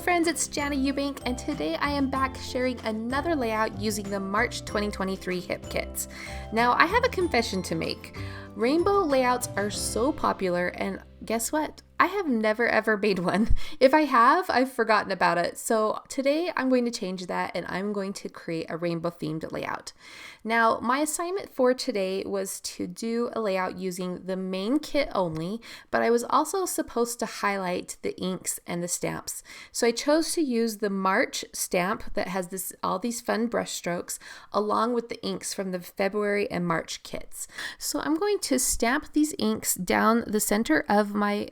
friends, it's Jana Eubank, and today I am back sharing another layout using the March 2023 hip kits. Now, I have a confession to make. Rainbow layouts are so popular, and guess what? I have never ever made one. If I have, I've forgotten about it. So today I'm going to change that and I'm going to create a rainbow themed layout. Now, my assignment for today was to do a layout using the main kit only, but I was also supposed to highlight the inks and the stamps. So I chose to use the March stamp that has all these fun brush strokes along with the inks from the February and March kits. So I'm going to stamp these inks down the center of my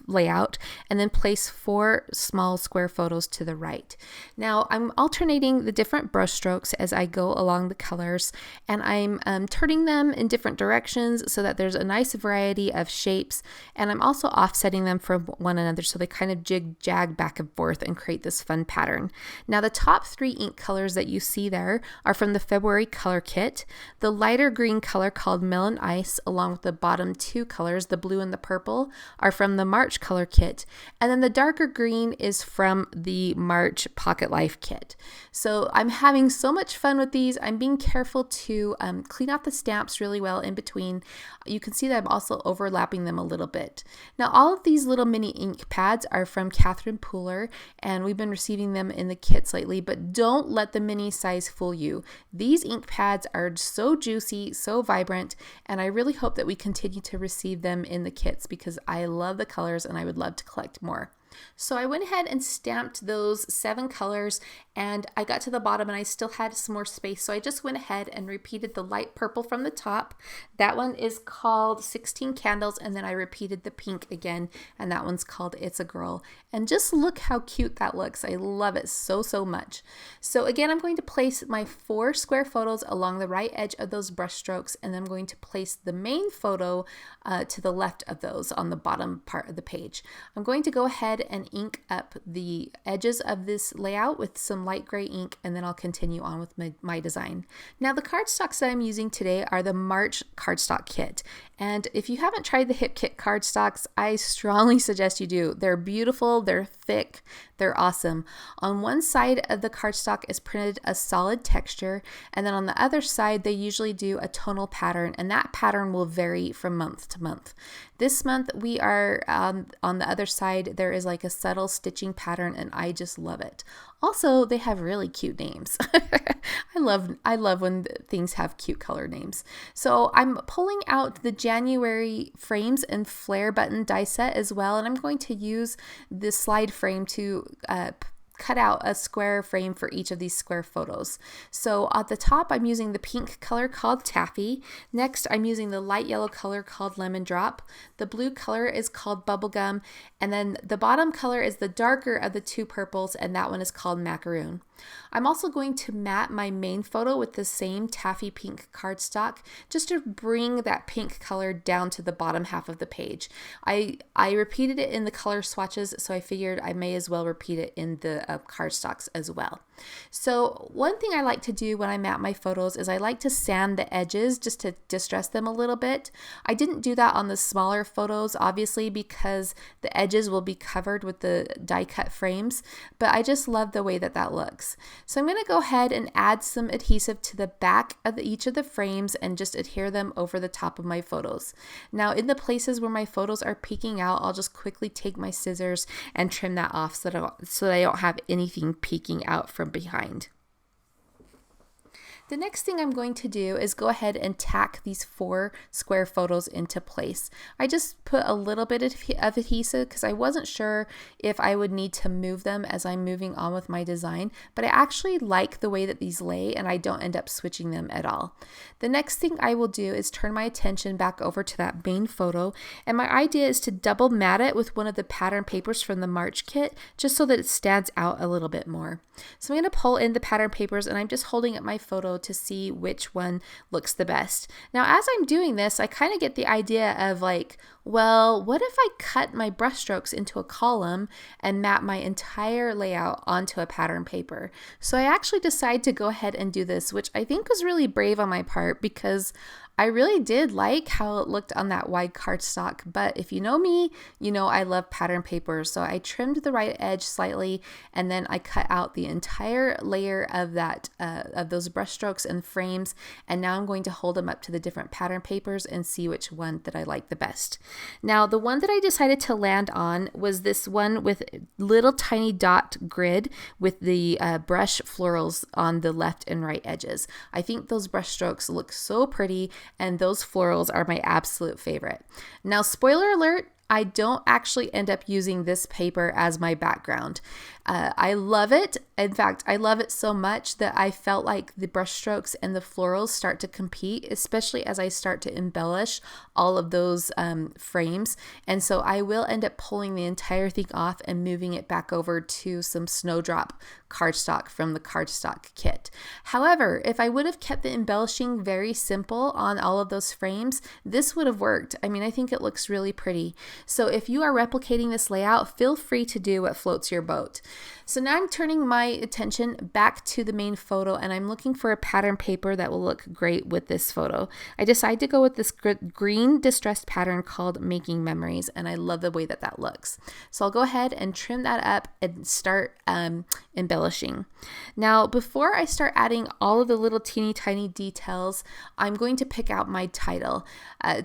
layout and then place 4 small square photos to the right. Now I'm alternating the different brush strokes as I go along the colors, and I'm turning them in different directions so that there's a nice variety of shapes, and I'm also offsetting them from one another so they kind of jig-jag back and forth and create this fun pattern. Now the top 3 ink colors that you see there are from the February color kit. The lighter green color called Melon Ice along with the bottom 2 colors, the blue and the purple, are from the March color kit, and then the darker green is from the March Pocket Life kit. So I'm having so much fun with these. I'm being careful to clean out the stamps really well in between. You can see that I'm also overlapping them a little bit. Now all of these little mini ink pads are from Catherine Pooler, and we've been receiving them in the kits lately, but don't let the mini size fool you. These ink pads are so juicy, so vibrant, and I really hope that we continue to receive them in the kits because I love the colors and I would love to collect more. So I went ahead and stamped those 7 colors, and I got to the bottom and I still had some more space, so I just went ahead and repeated the light purple from the top. That one is called 16 Candles, and then I repeated the pink again, and that one's called It's a Girl. And just look how cute that looks. I love it so much. So again, I'm going to place my 4 square photos along the right edge of those brush strokes, and then I'm going to place the main photo to the left of those on the bottom part of the page. I'm going to go ahead and ink up the edges of this layout with some light gray ink, and then I'll continue on with my design. Now the cardstocks that I'm using today are the March cardstock kit, and if you haven't tried the Hip Kit cardstocks, I strongly suggest you do. They're beautiful, they're thick, they're awesome. On one side of the cardstock is printed a solid texture, and then on the other side they usually do a tonal pattern, and that pattern will vary from month to month. This month we are on the other side, there is like a subtle stitching pattern, and I just love it. Also, they have really cute names. I love when things have cute color names. So I'm pulling out the January frames and flare button die set as well, and I'm going to use this slide frame to cut out a square frame for each of these square photos. So at the top, I'm using the pink color called Taffy. Next, I'm using the light yellow color called Lemon Drop. The blue color is called Bubblegum. And then the bottom color is the darker of the 2 purples, and that one is called Macaroon. I'm also going to mat my main photo with the same taffy pink cardstock just to bring that pink color down to the bottom half of the page. I repeated it in the color swatches, so I figured I may as well repeat it in the cardstocks as well. So one thing I like to do when I mat my photos is I like to sand the edges just to distress them a little bit. I didn't do that on the smaller photos, obviously, because the edges will be covered with the die cut frames, but I just love the way that that looks. So I'm going to go ahead and add some adhesive to the back of each of the frames and just adhere them over the top of my photos. Now in the places where my photos are peeking out, I'll just quickly take my scissors and trim that off so that I don't have anything peeking out from behind. The next thing I'm going to do is go ahead and tack these 4 square photos into place. I just put a little bit of adhesive because I wasn't sure if I would need to move them as I'm moving on with my design, but I actually like the way that these lay and I don't end up switching them at all. The next thing I will do is turn my attention back over to that main photo, and my idea is to double mat it with one of the pattern papers from the March kit just so that it stands out a little bit more. So I'm going to pull in the pattern papers, and I'm just holding up my photo to see which one looks the best. Now, as I'm doing this, I kind of get the idea of like, well, what if I cut my brush strokes into a column and map my entire layout onto a pattern paper? So I actually decided to go ahead and do this, which I think was really brave on my part because I really did like how it looked on that wide cardstock, but if you know me, you know I love pattern paper. So I trimmed the right edge slightly, and then I cut out the entire layer of that of those brush strokes and frames, and now I'm going to hold them up to the different pattern papers and see which one that I like the best. Now, the one that I decided to land on was this one with little tiny dot grid with the brush florals on the left and right edges. I think those brush strokes look so pretty, and those florals are my absolute favorite. Now, spoiler alert, I don't actually end up using this paper as my background. I love it. In fact, I love it so much that I felt like the brush strokes and the florals start to compete, especially as I start to embellish all of those frames. And so I will end up pulling the entire thing off and moving it back over to some Snowdrop cardstock from the cardstock kit. However, if I would have kept the embellishing very simple on all of those frames, this would have worked. I mean, I think it looks really pretty. So if you are replicating this layout, feel free to do what floats your boat. So now I'm turning my attention back to the main photo, and I'm looking for a pattern paper that will look great with this photo. I decided to go with this green distressed pattern called Making Memories, and I love the way that that looks. So I'll go ahead and trim that up and start embellishing. Now, before I start adding all of the little teeny tiny details, I'm going to pick out my title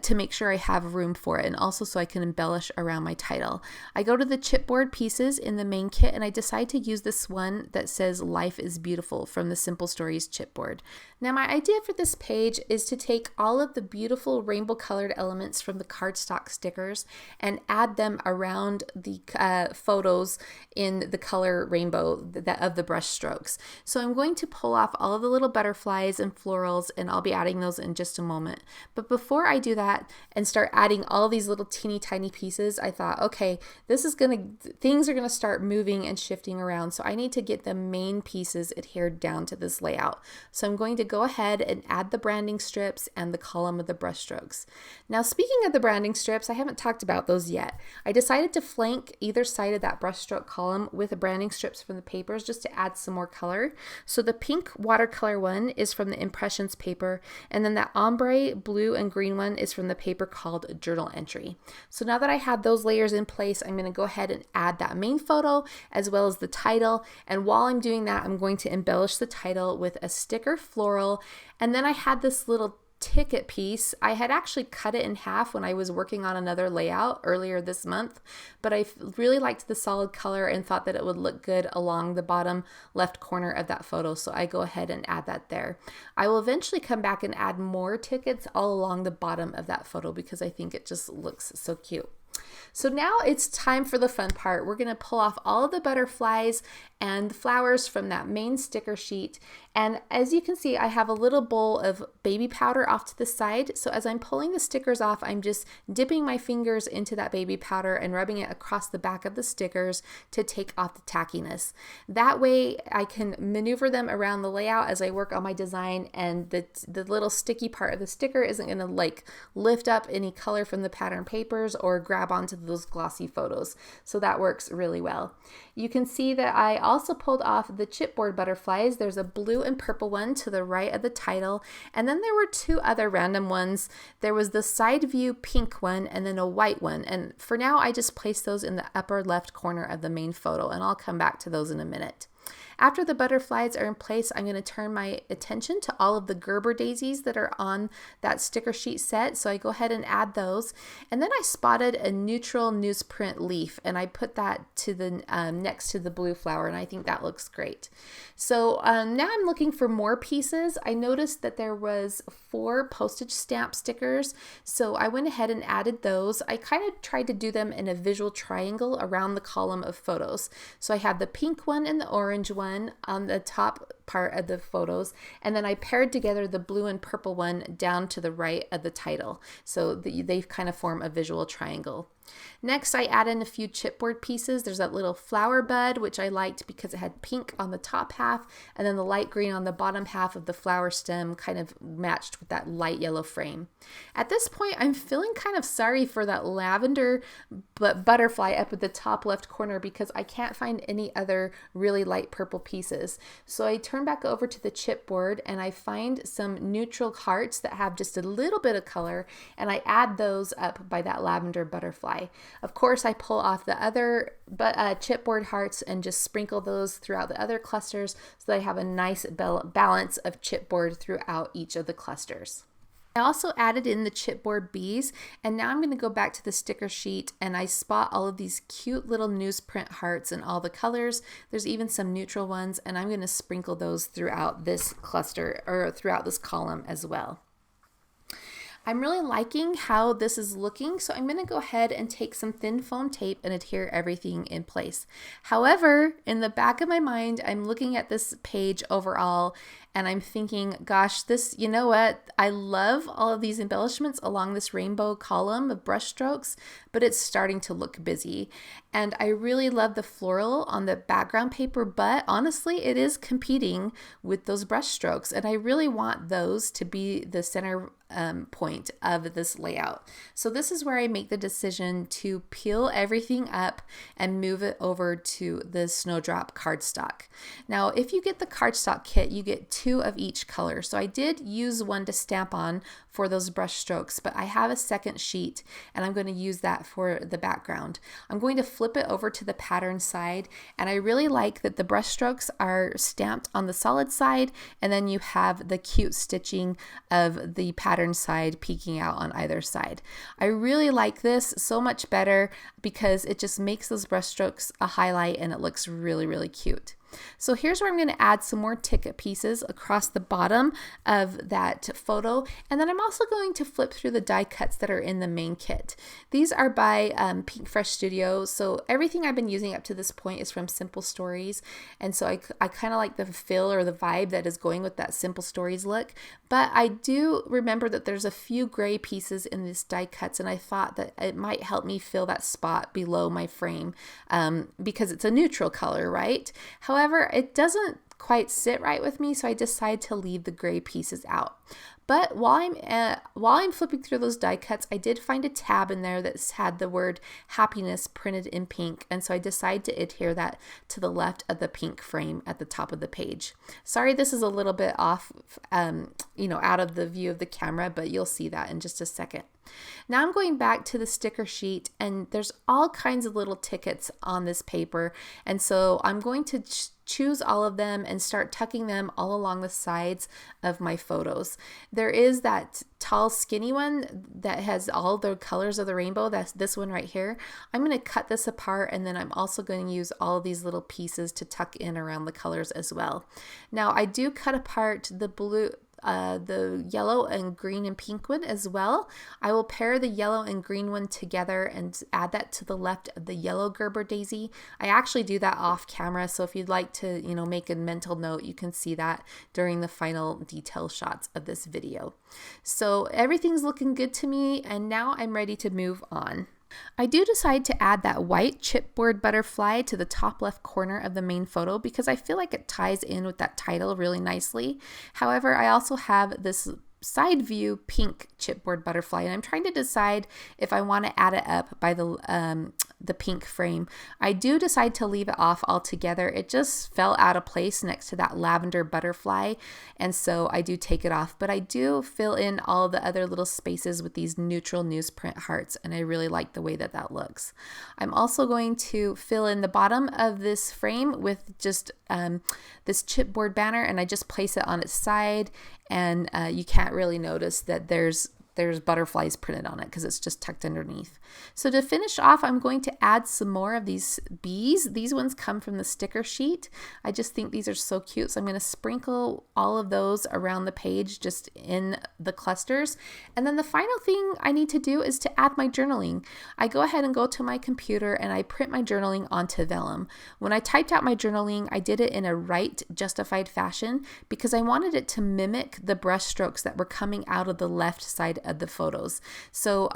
to make sure I have room for it, and also so I can embellish around my title. I go to the chipboard pieces in the main kit, and I decide to use this one that says Life is Beautiful from the Simple Stories chipboard. Now, my idea for this page is to take all of the beautiful rainbow colored elements from the cardstock stickers and add them around the photos in the color rainbow of the brush strokes. So I'm going to pull off all of the little butterflies and florals, and I'll be adding those in just a moment. But before I do that and start adding all these little teeny tiny pieces, I thought, okay, things are gonna start moving and shifting around. So I need to get the main pieces adhered down to this layout. So I'm going to go ahead and add the branding strips and the column of the brush strokes. Now, speaking of the branding strips, I haven't talked about those yet. I decided to flank either side of that brush stroke column with the branding strips from the papers just to add some more color. So the pink watercolor one is from the Impressions paper, and then that ombre blue and green one is from the paper called Journal Entry. So now that I have those layers in place, I'm going to go ahead and add that main photo as well as the title. And while I'm doing that, I'm going to embellish the title with a sticker floral. And then I had this little ticket piece. I had actually cut it in half when I was working on another layout earlier this month, but I really liked the solid color and thought that it would look good along the bottom left corner of that photo, so I go ahead and add that there. I will eventually come back and add more tickets all along the bottom of that photo because I think it just looks so cute. So now it's time for the fun part. We're going to pull off all of the butterflies and the flowers from that main sticker sheet. And as you can see, I have a little bowl of baby powder off to the side. So as I'm pulling the stickers off, I'm just dipping my fingers into that baby powder and rubbing it across the back of the stickers to take off the tackiness. That way I can maneuver them around the layout as I work on my design, and the little sticky part of the sticker isn't going to like lift up any color from the pattern papers or grab onto those glossy photos. So that works really well. You can see that I also pulled off the chipboard butterflies. There's a blue and purple one to the right of the title, and then there were two other random ones. There was the side view pink one and then a white one, and for now I just placed those in the upper left corner of the main photo, and I'll come back to those in a minute. After the butterflies are in place, I'm going to turn my attention to all of the Gerber daisies that are on that sticker sheet set. So I go ahead and add those. And then I spotted a neutral newsprint leaf, and I put that to the next to the blue flower, and I think that looks great. So now I'm looking for more pieces. I noticed that there was 4 postage stamp stickers, so I went ahead and added those. I kind of tried to do them in a visual triangle around the column of photos. So I have the pink one and the orange one on the top part of the photos, and then I paired together the blue and purple one down to the right of the title, so they kind of form a visual triangle. Next, I add in a few chipboard pieces. There's that little flower bud, which I liked because it had pink on the top half, and then the light green on the bottom half of the flower stem kind of matched with that light yellow frame. At this point, I'm feeling kind of sorry for that lavender butterfly up at the top left corner because I can't find any other really light purple pieces. So I turned turn back over to the chipboard and I find some neutral hearts that have just a little bit of color, and I add those up by that lavender butterfly. Of course, I pull off the other chipboard hearts and just sprinkle those throughout the other clusters so that I have a nice balance of chipboard throughout each of the clusters. I also added in the chipboard bees, and now I'm going to go back to the sticker sheet and I spot all of these cute little newsprint hearts in all the colors. There's even some neutral ones, and I'm going to sprinkle those throughout this cluster or throughout this column as well. I'm really liking how this is looking, so I'm going to go ahead and take some thin foam tape and adhere everything in place. However, in the back of my mind, I'm looking at this page overall and I'm thinking, gosh, you know what? I love all of these embellishments along this rainbow column of brush strokes, but it's starting to look busy. And I really love the floral on the background paper, but honestly, it is competing with those brush strokes. And I really want those to be the center point of this layout. So this is where I make the decision to peel everything up and move it over to the Snowdrop cardstock. Now, if you get the cardstock kit, you get 2 of each color. So I did use one to stamp on for those brush strokes, but I have a second sheet and I'm going to use that for the background. I'm going to flip it over to the pattern side, and I really like that the brush strokes are stamped on the solid side, and then you have the cute stitching of the pattern side peeking out on either side. I really like this so much better because it just makes those brush strokes a highlight and it looks really, really cute. So here's where I'm going to add some more ticket pieces across the bottom of that photo, and then I'm also going to flip through the die cuts that are in the main kit. These are by Pink Fresh Studio, so everything I've been using up to this point is from Simple Stories, and so I kind of like the feel or the vibe that is going with that Simple Stories look, but I do remember that there's a few gray pieces in these die cuts, and I thought that it might help me fill that spot below my frame because it's a neutral color, right? However, it doesn't quite sit right with me, so I decided to leave the gray pieces out. But while I'm flipping through those die cuts, I did find a tab in there that had the word happiness printed in pink, and so I decided to adhere that to the left of the pink frame at the top of the page. Sorry, this is a little bit off, out of the view of the camera, but you'll see that in just a second. Now I'm going back to the sticker sheet, and there's all kinds of little tickets on this paper, and so I'm going to choose all of them and start tucking them all along the sides of my photos. There is that tall skinny one that has all the colors of the rainbow. That's this one right here. I'm going to cut this apart, and then I'm also going to use all of these little pieces to tuck in around the colors as well. Now I do cut apart the blue, the yellow and green and pink one as well. I will pair the yellow and green one together and add that to the left of the yellow Gerber daisy. I actually do that off camera, so if you'd like to, make a mental note, you can see that during the final detail shots of this video. So everything's looking good to me, and now I'm ready to move on. I do decide to add that white chipboard butterfly to the top left corner of the main photo because I feel like it ties in with that title really nicely. However, I also have this side view pink chipboard butterfly, and I'm trying to decide if I want to add it up by the pink frame. I do decide to leave it off altogether. It just fell out of place next to that lavender butterfly, and so I do take it off, but I do fill in all the other little spaces with these neutral newsprint hearts, and I really like the way that that looks. I'm also going to fill in the bottom of this frame with just this chipboard banner, and I just place it on its side, and you can't really notice that there's butterflies printed on it because it's just tucked underneath. So to finish off, I'm going to add some more of these bees. These ones come from the sticker sheet. I just think these are so cute, so I'm going to sprinkle all of those around the page just in the clusters. And then the final thing I need to do is to add my journaling. I go ahead and go to my computer and I print my journaling onto vellum. When I typed out my journaling, I did it in a right justified fashion because I wanted it to mimic the brush strokes that were coming out of the left side of the photos. So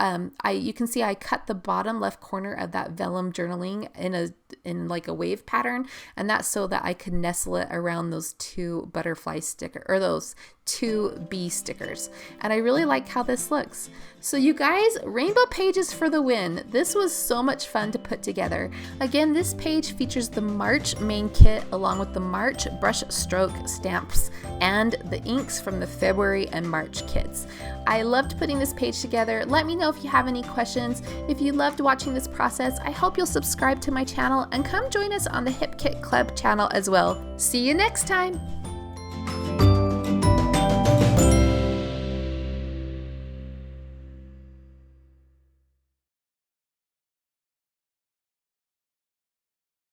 you can see I cut the bottom left corner of that vellum journaling in like a wave pattern, and that's so that I could nestle it around those two butterfly sticker or those 2 bee stickers, and I really like how this looks. So you guys, rainbow pages for the win. This was so much fun to put together. Again, this page features the March main kit along with the March brush stroke stamps and the inks from the February and March kits. I loved putting this page together. Let me know if you have any questions. If you loved watching this process, I hope you'll subscribe to my channel and come join us on the Hip Kit Club channel as well. See you next time!